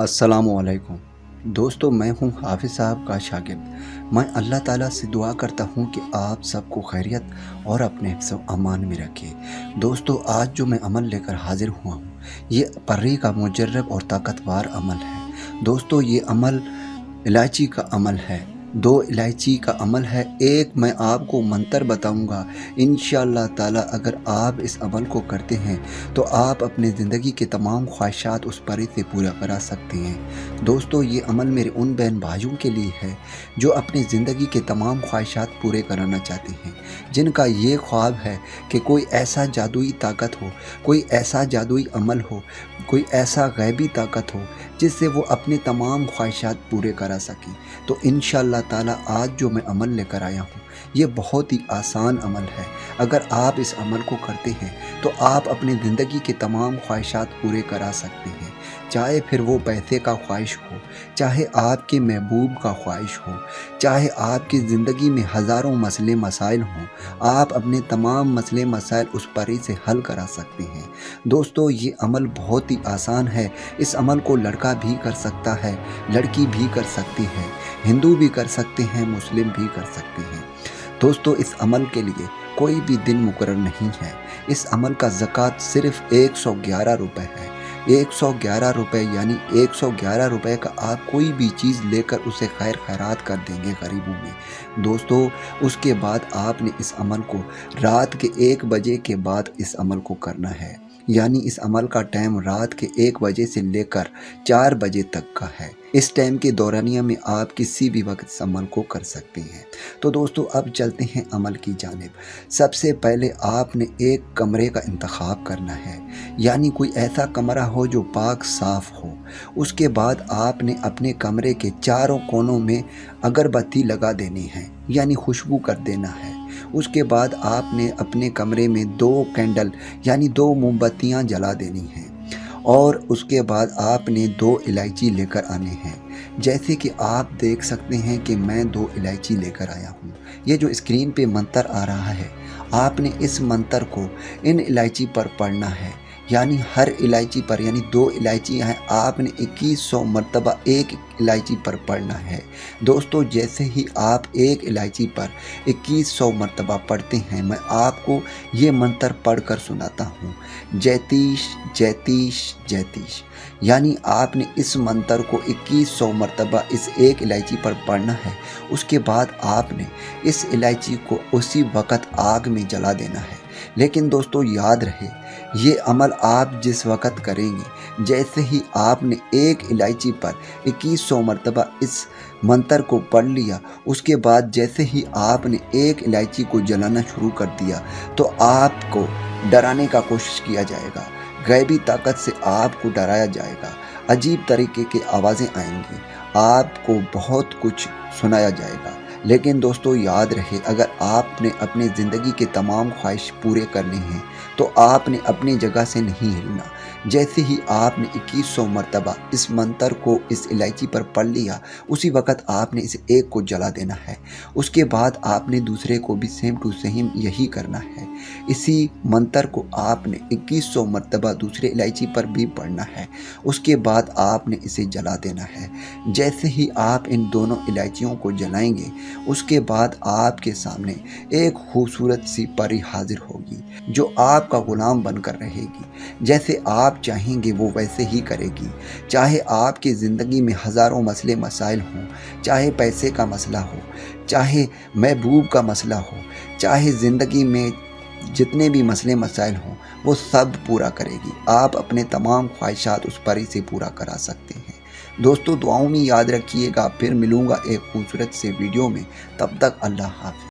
अस्सलाम वालेकुम दोस्तों, मैं हूं हाफिज़ साहब का शागिर्द। मैं अल्लाह ताला से दुआ करता हूं कि आप सबको खैरियत और अपने हिफ्ज़ व अमान में रखे। दोस्तों, आज जो मैं अमल लेकर हाजिर हुआ हूं, ये पर्री का मुजर्रब और ताकतवर अमल है। दोस्तों, ये अमल इलायची का अमल है। 2 इलायची का अमल है। एक मैं आपको मंतर बताऊंगा। इंशाअल्लाह ताला अगर आप इस अमल को करते हैं तो आप अपने ज़िंदगी के तमाम ख्वाहिशात उस परी से पूरा करा सकते हैं। दोस्तों, ये अमल मेरे उन बहन भाइयों के लिए है जो अपनी ज़िंदगी के तमाम ख्वाहिशात पूरे कराना चाहते हैं, जिनका ये ख्वाब है कि कोई ऐसा जादुई ताकत हो, कोई ऐसा जादुई अमल हो, कोई ऐसा गैबी ताकत हो जिससे वो अपने तमाम ख्वाहिशात पूरे करा सकें। तो इंशाअल्लाह ताला आज जो मैं अमल लेकर आया हूँ, ये बहुत ही आसान अमल है। अगर आप इस अमल को करते हैं तो आप अपनी ज़िंदगी के तमाम ख्वाहिशात पूरे करा सकते हैं, चाहे फिर वो पैसे का ख्वाहिश हो, चाहे आपके महबूब का ख्वाहिश हो, चाहे आपकी ज़िंदगी में हज़ारों मसले मसाइल हों, आप अपने तमाम मसले मसाइल उस परी से हल करा सकते हैं। दोस्तों, ये अमल बहुत ही आसान है। इस अमल को लड़का भी कर सकता है, लड़की भी कर सकती है, हिंदू भी कर सकते हैं, मुस्लिम भी कर सकते हैं। दोस्तों, इस अमल के लिए कोई भी दिन मुकर्रर नहीं है। इस अमल का ज़कात सिर्फ़ 111 रुपये है। 111 रुपये यानी 111 रुपये का आप कोई भी चीज़ लेकर उसे खैर खैरात कर देंगे गरीबों में। दोस्तों, उसके बाद आपने इस अमल को रात के 1 बजे के बाद इस अमल को करना है। यानी इस अमल का टाइम रात के 1 बजे से लेकर 4 बजे तक का है। इस टाइम के दौरानिया में आप किसी भी वक्त इस अमल को कर सकते हैं। तो दोस्तों, अब चलते हैं अमल की जानिब। सबसे पहले आपने एक कमरे का इंतखाब करना है, यानी कोई ऐसा कमरा हो जो पाक साफ़ हो। उसके बाद आपने अपने कमरे के चारों कोनों में अगरबत्ती लगा देनी है, यानी खुशबू कर देना है। उसके बाद आपने अपने कमरे में 2 कैंडल यानी 2 मोमबत्तियाँ जला देनी हैं, और उसके बाद आपने 2 इलायची लेकर आने हैं। जैसे कि आप देख सकते हैं कि मैं 2 इलायची लेकर आया हूँ। ये जो स्क्रीन पे मंतर आ रहा है, आपने इस मंतर को इन इलायची पर पढ़ना है, यानी हर इलायची पर, यानी 2 इलायचियाँ हैं, आपने 2100 मरतबा एक इलायची पर पढ़ना है। दोस्तों, जैसे ही आप एक इलायची पर 2100 मरतबा पढ़ते हैं, मैं आपको ये मंत्र पढ़ कर सुनाता हूँ। जैतीश जैतीश जैतीश, यानी आपने इस मंत्र को 2100 मरतबा इस एक इलायची पर पढ़ना है। उसके बाद आपने इस इलायची को उसी वक़्त आग में जला देना है। लेकिन दोस्तों, याद रहे, ये अमल आप जिस वक़्त करेंगे, जैसे ही आपने एक इलायची पर 2100 मरतबा इस मंत्र को पढ़ लिया, उसके बाद जैसे ही आपने एक इलायची को जलाना शुरू कर दिया, तो आपको डराने का कोशिश किया जाएगा, गैबी ताकत से आपको डराया जाएगा, अजीब तरीके की आवाज़ें आएंगी, आपको बहुत कुछ सुनाया जाएगा। लेकिन दोस्तों, याद रहे, अगर आपने अपनी ज़िंदगी के तमाम ख्वाहिश पूरे करने हैं तो आपने अपनी जगह से नहीं हिलना। जैसे ही आपने 2100 मरतबा इस मंत्र को इस इलायची पर पढ़ लिया, उसी वक़्त आपने इस एक को जला देना है। उसके बाद आपने दूसरे को भी सेम टू सेम यही करना है। इसी मंत्र को आपने 2100 मरतबा दूसरे इलायची पर भी पढ़ना है। उसके बाद आपने इसे जला देना है। जैसे ही आप इन दोनों इलायचियों को जलाएंगे, उसके बाद आपके सामने एक खूबसूरत सी परी हाजिर होगी, जो आपका गुलाम बनकर रहेगी। जैसे आप चाहेंगे वो वैसे ही करेगी। चाहे आपकी ज़िंदगी में हज़ारों मसले मसाइल हों, चाहे पैसे का मसला हो, चाहे महबूब का मसला हो, चाहे ज़िंदगी में जितने भी मसले मसाइल हों, वो सब पूरा करेगी। आप अपने तमाम ख्वाहिशात उस परी से पूरा करा सकते हैं। दोस्तों, दुआओं में याद रखिएगा। फिर मिलूँगा एक खूबसूरत से वीडियो में। तब तक अल्लाह हाफ़िज़।